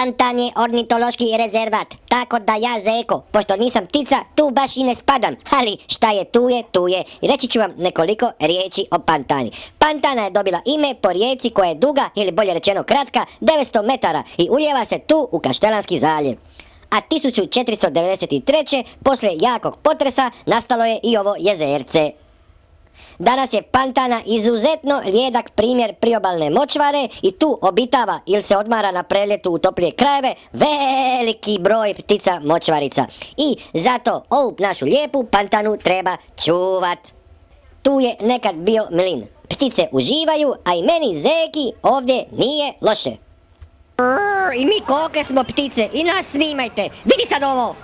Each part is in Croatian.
Pantan je ornitološki rezervat, tako da ja, Zeko, pošto nisam ptica, tu baš i ne spadam, ali šta je tu je, tu je. I reći ću vam nekoliko riječi o Pantani. Pantana je dobila ime po rijeci koja je duga, ili bolje rečeno kratka, 900 metara i ulijeva se tu u Kaštelanski zaljev. A 1493. poslije jakog potresa nastalo je i ovo jezerce. Danas je Pantana izuzetno rijedak primjer priobalne močvare i tu obitava ili se odmara na preljetu u toplije krajeve veliki broj ptica močvarica. I zato ovu našu lijepu Pantanu treba čuvat. Tu je nekad bio mlin. Ptice uživaju, a i meni, Zeki, ovdje nije loše. I mi koke smo ptice i nas snimajte. Vidi sad ovo!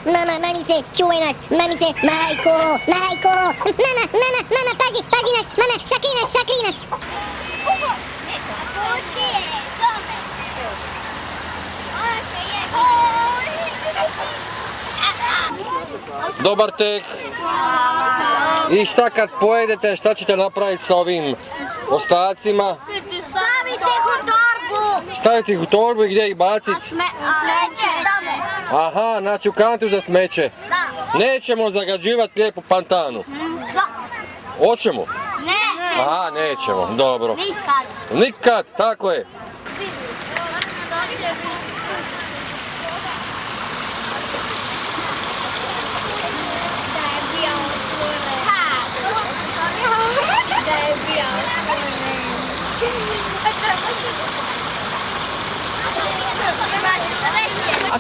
Mama, mamice, čuvaj nas, mamice, majko, mama, pazi nas, mama, sakri nas. Dobar tek. I šta kad pojedete, šta ćete napraviti sa ovim ostacima? Staviti ih u torbu i gdje ih baciti? Smeće. Aha, znači u kantu za smeće. Nećemo zagađivati lijepu Pantanu. Hoćemo? Ne. Aha, nećemo, dobro. Nikad. Nikad, tako je.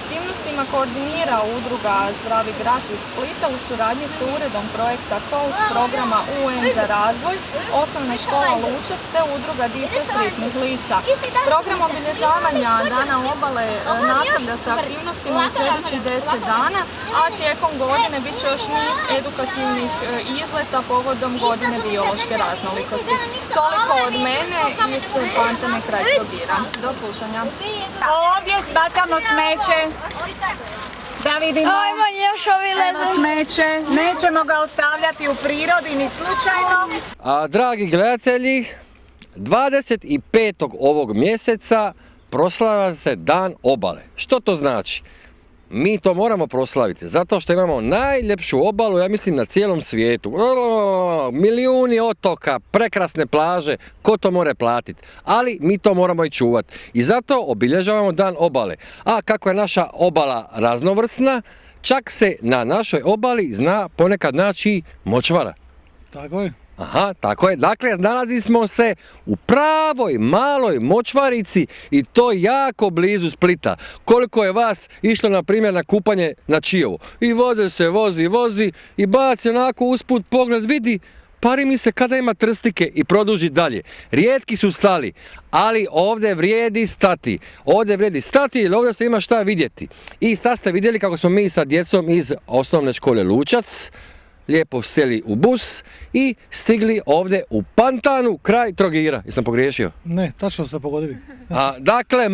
Aktivnostima koordinira udruga Zdravi grad iz Splita u suradnji s uredom projekta COAST programa UN za razvoj, osnovna škola Lučac te udruga Dica sretnih lica. Program obilježavanja Dana obale nastavlja se aktivnostima u sljedećih 10 dana, a tijekom godine bit će još niz edukativnih izleta povodom godine biološke raznolikosti. Toliko od mene iz Pantane kraj Trogira. Do slušanja. Ovdje bacamo smeće. Da vidimo. Smeće. Nećemo ga ostavljati u prirodi ni slučajno. A dragi gledatelji, 25. ovog mjeseca proslava se Dan obale. Što to znači? Mi to moramo proslaviti, zato što imamo najljepšu obalu, ja mislim, na cijelom svijetu. Milijuni otoka, prekrasne plaže, ko to more platiti? Ali mi to moramo i čuvati. I zato obilježavamo Dan obale. A kako je naša obala raznovrsna, čak se na našoj obali zna ponekad naći močvara. Tako je. Aha, tako je. Dakle, nalazi smo se u pravoj maloj močvarici i to jako blizu Splita. Koliko je vas išlo, na primjer, na kupanje na Čiovo? I vode se vozi i baci onako usput pogled, vidi, pari mi se kada ima trstike i produži dalje. Rijetki su stali, ali ovdje vrijedi stati. Ovdje vrijedi stati jer ovdje se ima šta vidjeti. I sad ste vidjeli kako smo mi sa djecom iz osnovne škole Lučac lijepo sjeli u bus i stigli ovdje u Pantanu kraj Trogira. Jesam pogriješio? Ne, tačno ste pogodili. Dakle,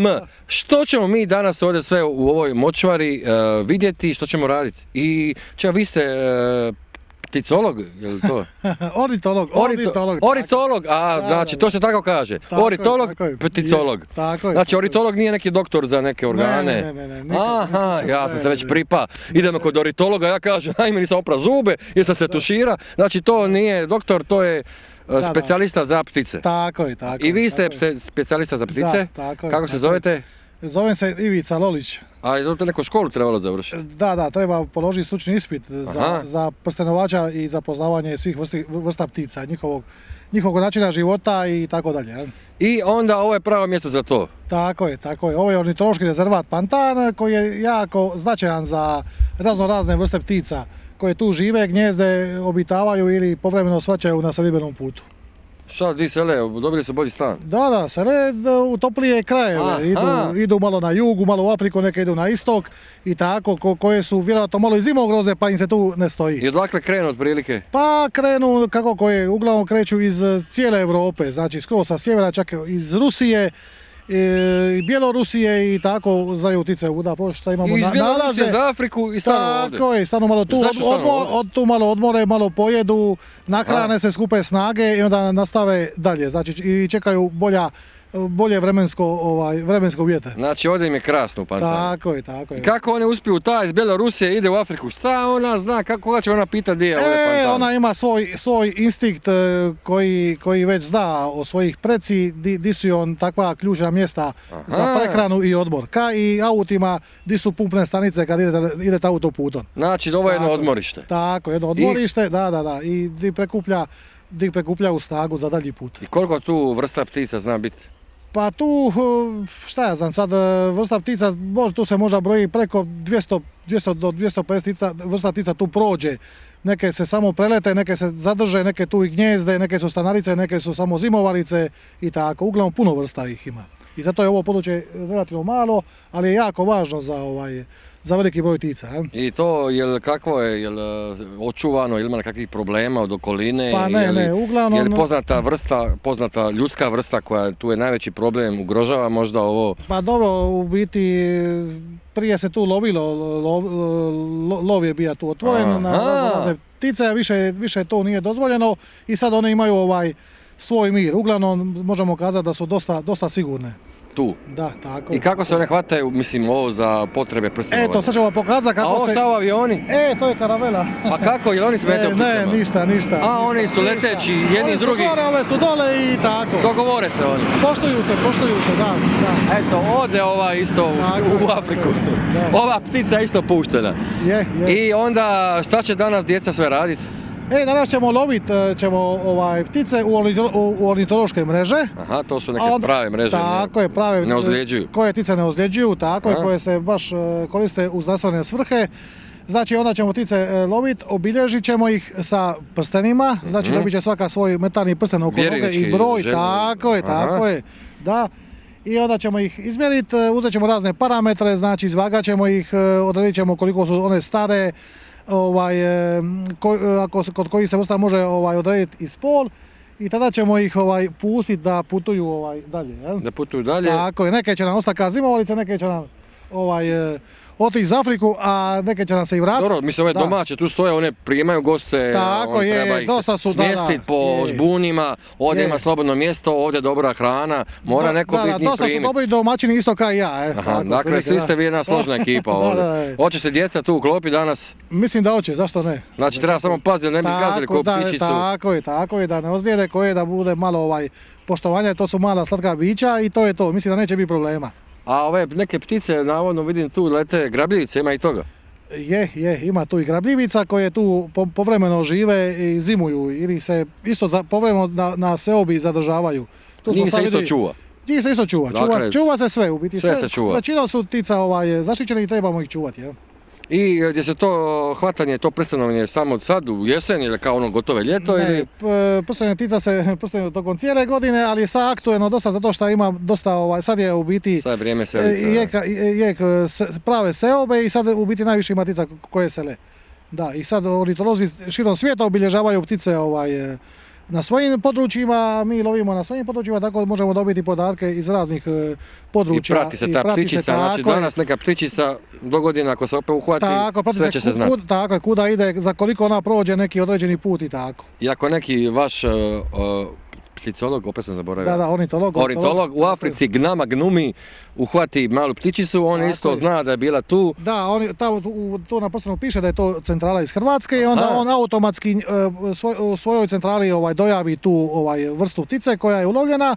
što ćemo mi danas ovdje sve u ovoj močvari vidjeti, što ćemo raditi? I vi ste pticolog, je li to? Ornitolog, znači to se tako kaže. Ornitolog, pticolog. Znači ornitolog nije neki doktor za neke organe. Ne. Aha, ja sam se već pripa. Idemo kod ornitologa, ja kažem, ajme, nisam opra zube, jer sam se tušira. Znači to nije doktor, to je specijalista za ptice. Tako je. I vi ste specijalista za ptice? Kako se zovete? Zovem se Ivica Lolić. A je to neku školu trebalo završiti? Da, treba položiti stručni ispit za prstenovača i za poznavanje svih vrsta ptica, njihovog načina života i tako dalje. I onda ovo je pravo mjesto za to? Tako je. Ovo je ornitološki rezervat Pantan koji je jako značajan za razne vrste ptica koje tu žive, gnjezde, obitavaju ili povremeno svaćaju na selidbenom putu. Šta, di sele, dobili su bolji stan? Da, sele u toplije krajeve, Aha. idu malo na jugu, malo u Afriku, neke idu na istok i tako, koje su vjerojatno malo i zimogroze pa im se tu ne stoji. I odakle krenu otprilike? Pa krenu, kako koje, uglavnom kreću iz cijele Europe, znači skroz sa sjevera, čak iz Rusije, i Bjelorusije i tako znaju ptice ovuda proći, šta imamo I iz Bjelorusije nalaze. za Afriku i stanu ovdje. Tako je, stanu malo tu, Zašto stanu ovdje? tu malo odmore, malo pojedu, nahrane se, skupe snage i onda nastave dalje, znači i čekaju bolje vremensko uvjete. Znači ovdje im je krasno u Pantani. Tako je. I kako oni uspiju, ta iz Bjelorusije ide u Afriku, šta ona zna, koga će ona pitati gdje je ovdje Pantana? Ona ima svoj instinkt koji već zna o svojih preci, di su on takva ključna mjesta za prehranu i odmor. Ka i autima, di su pumpne stanice kad idete autoputom. Znači ovo je jedno odmorište. Tako, jedno odmorište, da. I di prekuplja snagu za dalji put. I koliko tu vrsta ptica zna biti? Pa tu, šta ja znam, sad vrsta ptica, tu se možda broji preko 200 do 250 vrsta ptica tu prođe. Neke se samo prelete, neke se zadrže, neke tu i gnjezde, neke su stanarice, neke su samo zimovalice i tako. Uglavnom puno vrsta ih ima. I zato je ovo područje relativno malo, ali je jako važno za veliki broj ptica. I to, kakvo je, očuvano, ima nekakvih problema od okoline? Pa ne, uglavnom... Je li poznata ljudska vrsta koja tu je najveći problem, ugrožava možda ovo? Pa dobro, u biti prije se tu lovilo, lov je bio tu otvoren na razne ptice, a više to nije dozvoljeno i sad one imaju svoj mir. Uglavnom možemo kazati da su dosta sigurne. Tu? Da, tako. I kako se one hvataju, mislim, ovo za potrebe prstenovanja? Eto, sad ćemo vam pokazati kako se... A ovo šta u avioni? To je karavela. A kako, jel oni smetaju pticama? Ne, ništa. A oni su leteći, jedni drugi? Oni su gore, ove su dole i tako. Dogovore se oni? Poštuju se, da. Eto, ode ova isto u Afriku. Ova ptica je isto puštena. Je. I onda, šta će danas djeca sve raditi? Danas ćemo loviti ptice u ornitološke mreže. Aha, to su neke prave mreže. Tako je, prave. Ne ozljeđuju. Koje ptice ne ozljeđuju, tako je, koje se baš koriste u znanstvene svrhe. Znači onda ćemo ptice loviti, obilježit ćemo ih sa prstenima, znači dobit će svaka svoj metalni prsten oko noge i broj, tako je, da. I onda ćemo ih izmjeriti, uzet ćemo razne parametre, znači izvagat ćemo ih, odredit ćemo koliko su one stare, kod kojih se vrsta može odrediti i spol i tada ćemo ih pustiti da putuju dalje. Da putuju dalje? Tako je, neke će nam ostati kao zimovalice, neke će nam otići za Afriku, a neke će nam se i vratiti. Dobro, mislim ove domaće tu stoje, one primaju goste, treba ih smjestiti po žbunima, ovdje ima slobodno mjesto, ovdje dobra hrana, mora neko biti njih primiti. Dosta su dobri domaćini isto kao i ja. Dakle, svi ste vi jedna složna ekipa ovdje. Hoće se djeca tu uklopiti danas? Mislim da hoće, zašto ne? Znači treba samo paziti da ne bi gazili ko ptičicu. Tako je, da ne ozlijede, koje da bude malo poštovanja, to su mala slatka bića i to je to, mislim da neće biti problema. A ove neke ptice, navodno vidim tu lete grabljivice, ima i toga? Ima tu i grabljivica koje tu povremeno žive i zimuju ili se isto povremeno na seobi zadržavaju. Njih se isto čuva? Njih se isto čuva, čuva se sve u biti. Sve se čuva. Većinom su ptica zaštićene i trebamo ih čuvati. I gdje se to hvatanje, to prstenovanje samo sad u jesen ili kao ono gotove ljeto? Ne, prstenovanje ptica se prstenovanje tokom cijele godine, ali je sad aktuelno dosta zato što ima dosta, sad je u biti... Sad je vrijeme selica. Prave seobe i sad u biti najviše ima ptica koje sele. Da, i sad ornitolozi širom svijeta obilježavaju ptice na svojim područjima, mi lovimo na svojim područjima, tako možemo dobiti podatke iz raznih područja. I prati se ta ptičica, znači danas neka ptičica dogodina ako se opet uhvati, sve će se znati. Tako je, kuda ide, za koliko ona prođe neki određeni put i tako. I ako neki vaš pticolog, opet sam zaboravio. Da, ornitolog u Africi gnumi uhvati malu ptičicu, on isto zna da je bila tu. Da, tu na prstenu piše da je to centrala iz Hrvatske i onda on automatski u svojoj centrali dojavi tu vrstu ptice koja je ulovljena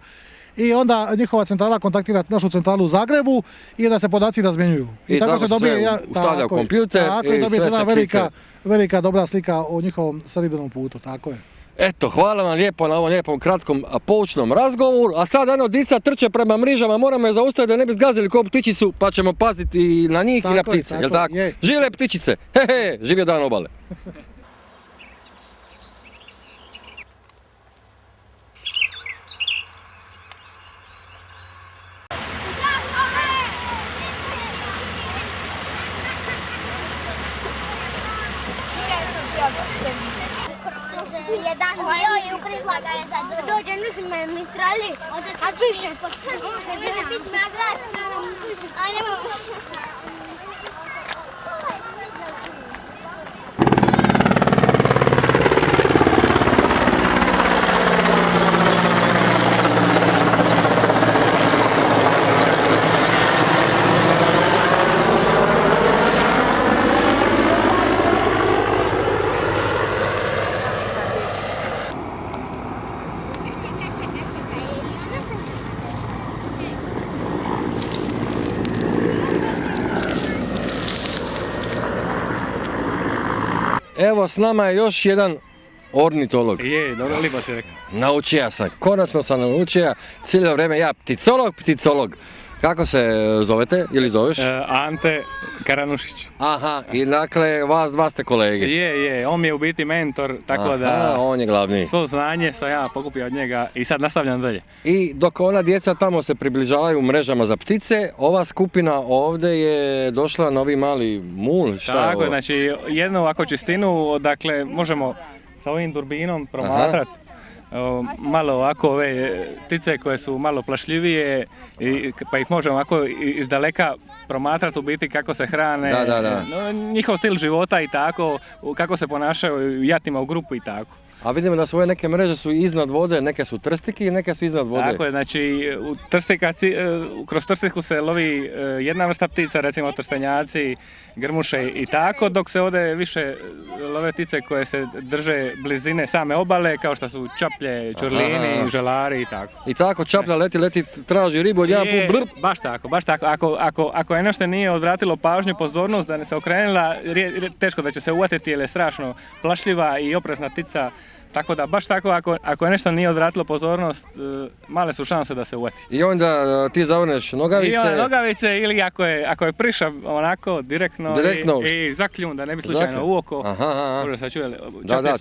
i onda njihova centrala kontaktira našu centralu u Zagrebu i da se podaci razmjenjuju. I tako se sve ustavlja u kompjuter i sve se ptice. Velika dobra slika o njihovom selidbenom putu, tako je. Eto, hvala vam lijepo na ovom lijepom kratkom poučnom razgovoru, a sad dica trče prema mrižama, moramo je zaustaviti da ne bi zgazili ko ptičicu, pa ćemo paziti i na njih i na ptice, jel tako? Živjele ptičice, živio dan obale. jedan dio i ugrizla ga je za drugo. Dođe, uzme mitraljić, a piše, može biti nagrad, a nema... Evo s nama je još jedan ornitolog. Je, dobro, lipo si rekao. Naučio sam, konačno sam naučio, cijelo vrijeme ja pticolog. Kako se zovete ili zoveš? Ante Karanušić. Aha, i dakle vas dva ste kolege. Je, on mi je u biti mentor, tako da on je glavni. svo znanje sam ja pokupio od njega i sad nastavljam dalje. I dok ona djeca tamo se približavaju mrežama za ptice, ova skupina ovdje je došla novi mali mul, šta je Tako ovo? je, znači jednu ovako čistinu, dakle možemo sa ovim durbinom promatrati. Malo ovako ove ptice koje su malo plašljivije, pa ih možemo ovako iz daleka promatrati u biti kako se hrane, njihov stil života i tako, kako se ponašaju u jatima u grupu i tako. A vidimo da su ove neke mreže su iznad vode, neke su trstiki i neke su iznad vode. Tako je, znači kroz trstiku se lovi jedna vrsta ptica, recimo trstenjaci, grmuše i tako, dok se ovdje više love ptice koje se drže blizine same obale, kao što su čaplje, čurlini, želari i tako. I tako čaplja leti, traži ribu, jedan put blrp. Baš tako. Ako je nešto nije odvratilo pažnju, pozornost, da ne se okrenula, teško da će se uvatiti jer je strašno plašljiva i oprezna ptica. Tako da baš tako, ako je nešto nije odvratilo pozornost, male su šanse da se uvati. I onda ti zavrneš nogavice. I onda nogavice ili ako je prišav onako direktno. I zakljun da ne bi slučajno u oko. Može se čuje,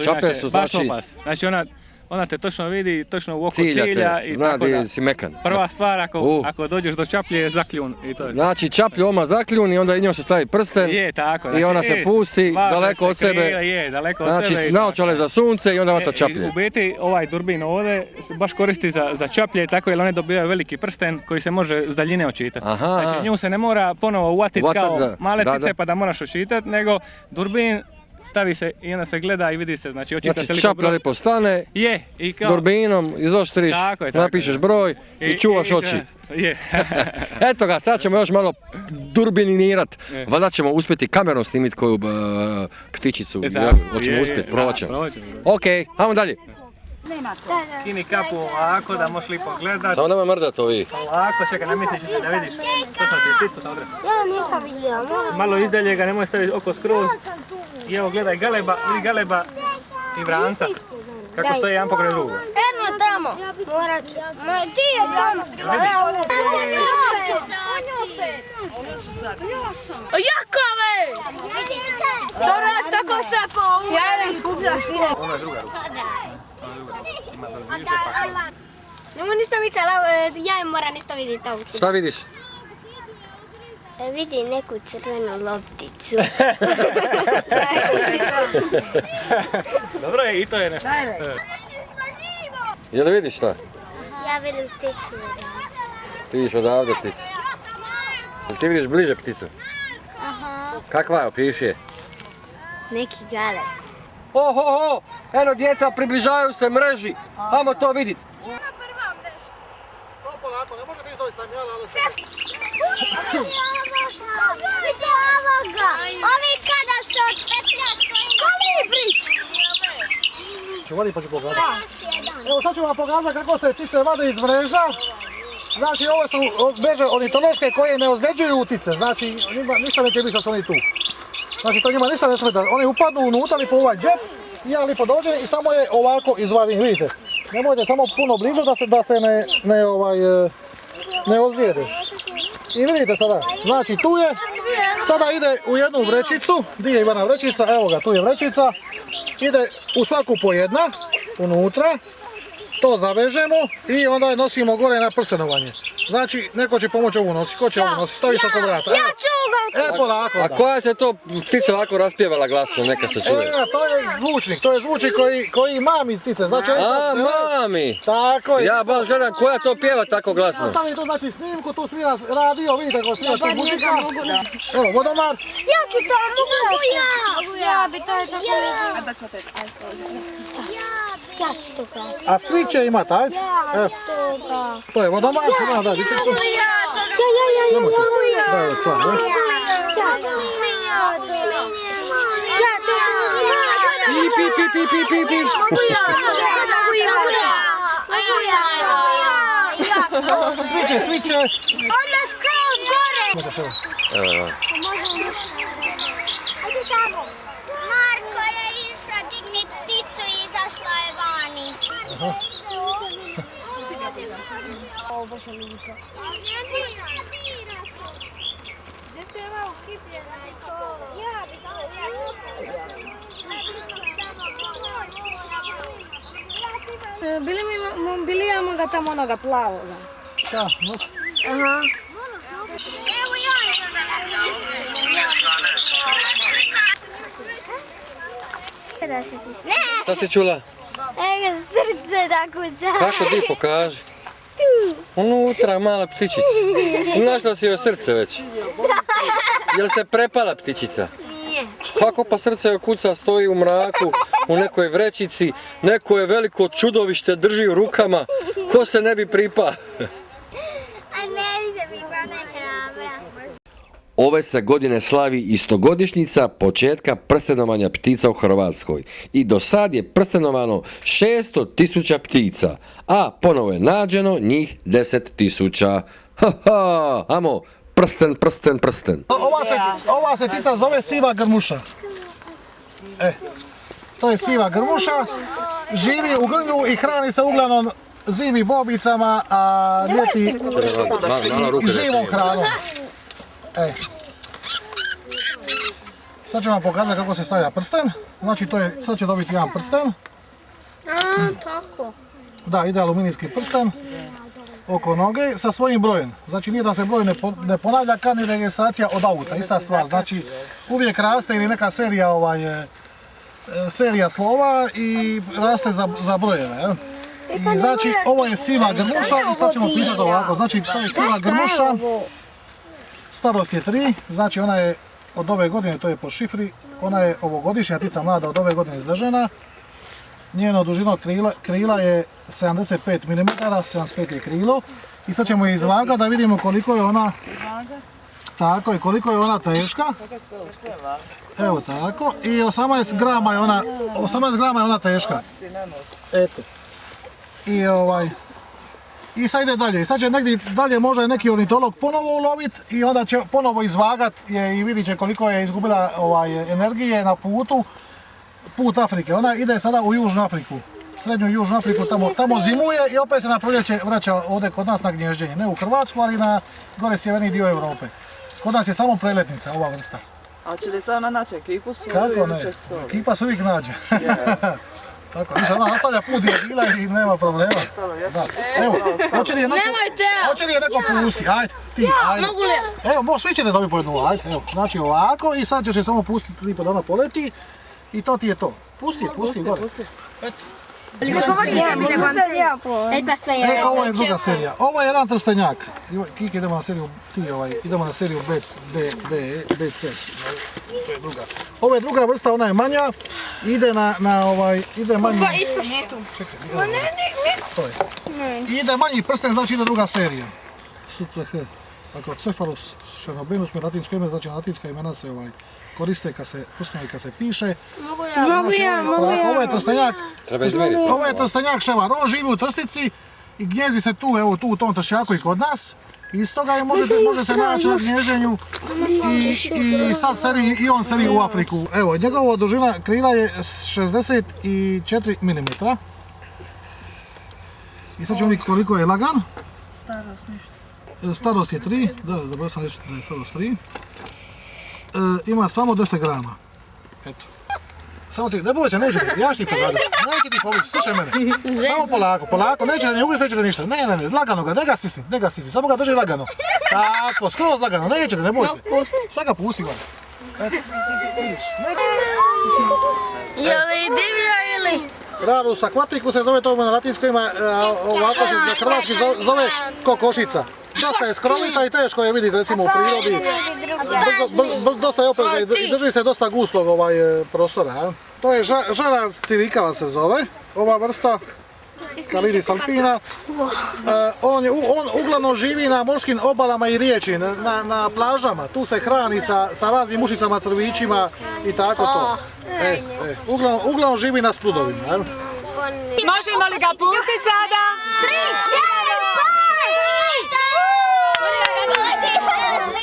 čaplje su baš opasne. Znači ona te točno vidi, točno u oko cilja. I zna tako di si mekan. Prva stvar ako dođeš do čaplje je zakljun. I to je. Znači čaplju oma zakljun i onda i njom se stavi prsten. Je, tako. I ona se pusti daleko od sebe. Znači naočale za sunce i onda vata čaplje. U biti ovaj durbin ovdje baš koristi za čaplje tako jer one dobivaju veliki prsten koji se može s daljine očitati. Znači nju se ne mora ponovo uvatiti kao male ptice pa da moraš očitati, nego durbin stavi se i onda se gleda i vidi se, znači očita se čaplja lipo stane, i kao durbinom izoštriš, napišeš broj i čuvaš oči. Eto ga, sad ćemo još malo durbininirat. Valjda ćemo uspjeti kamerom snimiti koju ptičicu. Hoćemo uspjeti, probat ćemo. Ok, ajmo dalje. Skini kapu ovako da možeš lipo gledat. Samo nemoj mrdat ovi. Ovako, čekaj, namjestiš da vidiš. To sam ti pticu sam odre. Ja nisam vidio, Malo izdalje ga, nemoj staviti oko skroz. I evo gledaj galeba, vidi galeba i vranca. Kako stoje jedan pokraj drugog. Eno tamo. Morat ću. Ma ti je tamo. Jakove! Dobro, tako se povuče. Ja ne skupljaš ide. Ona je druga ruka. Nemo ništa micala, ja im moram isto vidjeti ovu. Šta vidiš? Vidi neku crvenu lopticu. Dobro je, i to je nešto. Jel vidiš šta? Ja vidim pticu. Ti vidiš odavde pticu. Jel ti vidiš bliže pticu? Aha. Kakva je, opiši je? Neki galeb. Oho, eno djeca približavaju se mreži, ajmo to vidjeti. Samo polako, ne može biti to i sam jela, ali... Vidi ovoga! Ovi kada se otpetlja svojim... Kolibrić! Ću vadi pa ću pokazati. Evo sad ću vam pokazati kako se ptice vade iz mreža. Znači ovo su mreže ornitološke koje ne ozljeđuju ptice, znači ništa neće biti što su oni tu. Znači to njima ništa ne smeta, oni upadnu unutra lipo u ovaj džep i ja lipo dođem i samo je ovako izvadim, vidite. Nemojte samo puno blizu da se ne ozlijede. I vidite sada, znači tu je, sada ide u jednu vrećicu, gdje je Ivana vrećica, evo ga, tu je vrećica, ide u svaku po jedna, unutra, to zavežemo i onda je nosimo gore na prstenovanje. Znači, neko će pomoći ovu nositi, ko će ovu nositi, stavi se oko vrata. Ja ću ga Polako. A koja se to ptica ovako raspjevala glasno, neka se čuje? To je zvučnik koji mami ptice, znači... A, mami! Tako je. Ja baš gledam koja to pjeva tako glasno. Stavim tu znači snimku, tu svira radio, vidite kako svira tu muzika. Evo, vodomar. Ja ću to, mogu ja. Ja bi to je tako vidio. Da ću te, Ja ću to gledati. A svi će imat, ajde. Evo, to je vodomar. Da, da, vidite što. Da, evo, to, ne? Pi, pi, pi, pi, pi, pi. Svi će. Odmah skroz gore. Evo. Ajde tamo. Marko je išao digni pticu i izašla je vani. Ovo baš je lijepo. Zato je malo hipljena i to. Ja bi to Bili imamo ga tamo onoga plavoga. Šta, može? Aha. Evo ja da se ti sne. Šta si čula? Evo srce da kuca. Kako di pokaži? Unutra mala ptičica. Našla si joj srce već? Jel se prepala ptičica? Nije. Kako pa srce joj kuca, stoji u mraku, u nekoj vrećici, neko je veliko čudovište drži u rukama, ko se ne bi pripa? A ne bi se pripala hrabra. Ove se godine slavi istogodišnjica početka prstenovanja ptica u Hrvatskoj i do sad je prstenovano 600.000 ptica, a ponovo je nađeno njih 10.000. Ha, amo, prsten. Ova se ptica zove siva grmuša. To je siva grmuša, živi u grmlju i hrani se uglavnom zimi bobicama, a ljeti živom hranom. Sad ću vam pokazati kako se stavlja prsten. Znači sad će dobiti jedan prsten. Tako. Da, ide aluminijski prsten oko noge sa svojim brojem. Znači nije da se broj ne ponavlja kad ni registracija od auta, ista stvar. Znači uvijek raste ili neka serija slova i raste za brojeve. I znači ovo je siva grmuša i sad ćemo pisati ovako. Znači to je siva grmuša, starost je 3, znači ona je od ove godine, to je po šifri, ona je ovogodišnja ptica mlada od ove godine izležena. Njeno dužino krila je 75 mm, 75 je krilo. I sad ćemo je izvagati da vidimo koliko je ona, tako je, koliko je ona teška. Evo tako. I 18 grama je ona teška. Eto. I sad ide dalje. Sad će negdje dalje možda neki ornitolog ponovo uloviti i onda će ponovo izvagat je i vidit će koliko je izgubila energije na putu. Put Afrike. Ona ide sada u Južnu Afriku. Srednju Južnu Afriku, tamo zimuje i opet se na proljeće vraća ovdje kod nas na gnježđenje. Ne u Hrvatsku, ali na gore sjeverni dio Europe. Kod nas je samo preletnica ova vrsta. A će li se ona naći ekipu svoju? Kako ne? Ekipa se uvijek nađe. Tako, više ona nastavlja put gdje je bila i nema problema. Da. Evo, hoće li je neko pusti? Ajde, ti, ajde. Mogu li? Evo, svi ćete dobiti po jednu, ajde. Evo, znači ovako i sad ćeš je samo pustiti lipo da ona poleti i to ti je to. Pusti gore. Eto. Ovo je druga serija. Ovo je jedan trstenjak. Kik, idemo na seriju B, C. To je druga. Ovo je druga vrsta, ona je manja. Ide manji... Čekaj, to je. Ide manji prsten, znači ide druga serija. SCH. Dakle, Cephalus šenobenus, latinsko ime, znači latinska imena se koriste kad se usnovi, kad se piše. Mogu ja. Ovo je trstenjak. Treba izmjeriti. Ovo je trstenjak ševar. On živi u trstici i gnjezi se tu, evo tu u tom tršnjaku i kod nas. I stoga je može se naći na gnježenju i sad i on seri u Afriku. Evo, njegova dužina krila je 64 mm. I sad ćemo vidjeti koliko je lagan. Starost je 3, da sam reći da je starost 3. Ima samo 10 grama. Eto. Samo ti, ne boj se, neće ti, ja ću ti pokazati, neće ti pobiti, slušaj mene. Samo polako, neće da ne ugriz, neće da ništa. Ne, lagano ga, ne ga stisni, samo ga drži lagano. Tako, skroz lagano, neće te, ne boj se. Sad ga pusti van. Eto, vidiš, Je li divlja ili? Rarus aquaticus se zove to na latinskom, ima, ovako se na hrvatski zove kokošica. Dosta je skrovita i teško je vidjeti recimo u prirodi. Dosta je opreza i drži se dosta gustog prostora. Ja. To je žarac cirikava se zove, ova vrsta. Calidis alpina. On uglavnom živi na morskim obalama i riječi, na plažama. Tu se hrani sa raznim mušicama, crvićima i tako to. Uglavnom živi na sprudovima. Možemo li ga pustiti sada? 3, 4,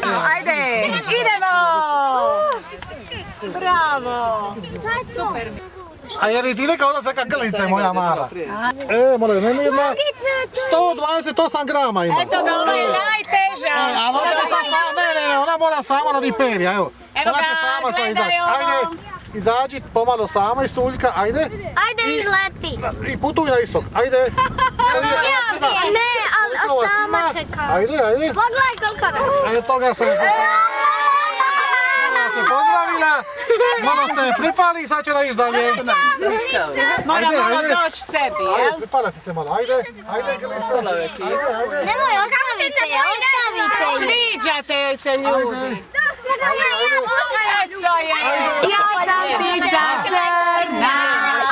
5! Ajde, idemo! Bravo! Super! A jer i ti rekao da neka grlica je moja mala? Molim, ne ima 128 grama ima. Eto ga, ovo je najteža. Ali ona će sad sama, ona mora sama radi perja, evo. Ona će sama sad izaći. Ajde, izađi pomalo sama iz tuljka, ajde. Ajde i leti. I putuj na istok, ajde. Ne, ali sama čeka. Ajde. Pogledaj koliko nas. Eto ga se pozdravila, malo ste je pripali i sad će da ići dalje. Mora malo doći sebi, jel? Pripala si se malo, ajde grlice. Nemoj, ostavite je. Sviđate joj se ljudi. Eto je, ja sam ptica crna,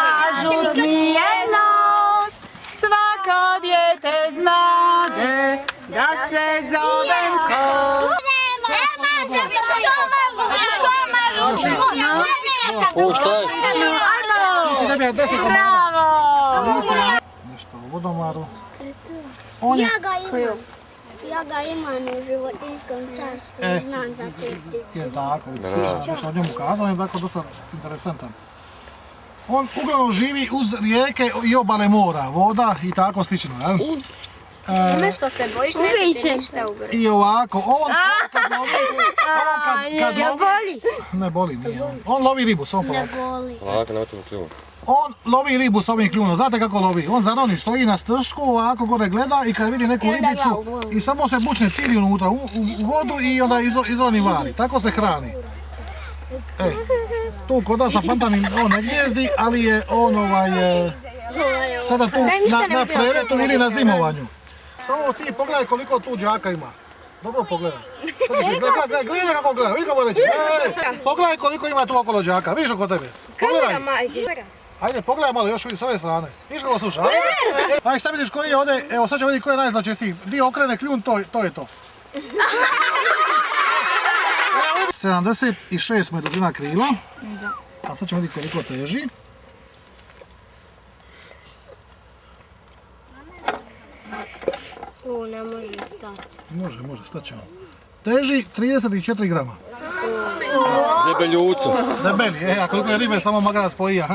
a žutni je nos. Svako dijete znade da se zovem Kos. Šta je? Ti si dobija 10 komada. Bravo! Nešto u vodomaru. Ja ga imam u životinjskom carstvu, znam za te ptice. Je tako, nešto o njemu kazao, je tako dosta interesantan. On uglavnom živi uz rijeke i obale mora, voda i tako slično, jel? Nešto se bojiš, neće ti ništa ugrati. I ovako, on kad lovi... Ne boli, nije on. On lovi ribu, samo polako. Lako, nemojte mu kljuno. On lovi ribu s ovim kljunom, znate kako lovi? On zaroni, stoji na stršku, ovako gore gleda i kad vidi neku ribicu i samo se bučne cili unutra u vodu i onda izroni vali. Tako se hrani. Tu kod nas na Pantani on ne gnijezdi, ali je on sada tu na preletu ili na zimovanju. Samo ti pogledaj koliko tu đaka ima. Dobro pogledaj. Gledaj kako gleda, vidi kako reći. Pogledaj koliko ima tu okolo đaka, vidiš oko tebe. Pogledaj. Ajde, pogledaj malo, još vidi s ove strane. Vidiš kako sluša? Ajde, šta vidiš koji je ovdje, evo sad ćemo vidjeti koji je najznačajniji. Dio okrene kljun, to je to. 76 mu je dužina krila. A sad ćemo vidjeti koliko teži. Ne može stati. Može, stat će on. Teži 34 grama. Debeljuco. Debeli, a koliko je ribe samo magarac pojija.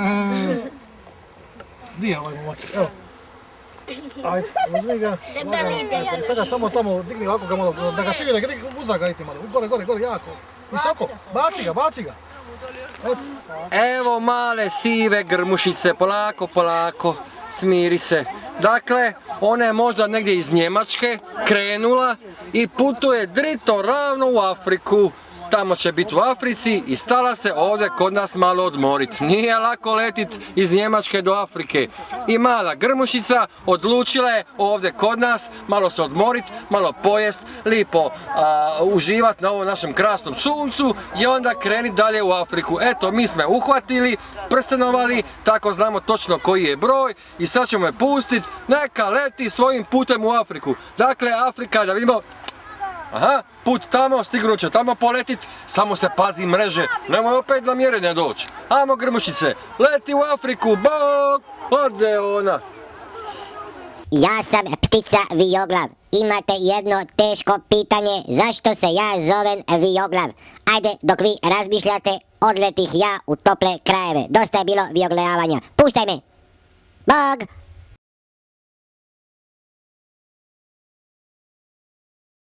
Di je ovaj momak? Evo. Ajde, uzmi ga. Sad ga samo tamo digni ovako ga malo, da ga svi vide, uzda ga iti malo. Gore, jako. Visoko, baci ga. Evo male sive grmušice, polako, smiri se. Dakle, ona je možda negdje iz Njemačke krenula i putuje drito ravno u Afriku. Tamo će biti u Africi i stala se ovdje kod nas malo odmorit. Nije lako letit iz Njemačke do Afrike. I mala grmušica odlučila je ovdje kod nas malo se odmorit, malo pojest, lipo uživat na ovom našem krasnom suncu i onda krenit dalje u Afriku. Eto, mi smo je uhvatili, prstenovali, tako znamo točno koji je broj i sad ćemo je pustit, neka leti svojim putem u Afriku. Dakle, Afrika, da vidimo. Aha, put tamo, sigurno će tamo poletit, samo se pazi mreže, nemoj opet na mjerenje doći. Ajmo grmušice, leti u Afriku, bok, ode ona. Ja sam ptica vijoglav. Imate jedno teško pitanje, zašto se ja zovem vijoglav? Ajde, dok vi razmišljate, odletih ja u tople krajeve. Dosta je bilo vijoglejavanja. Puštaj me. Bog!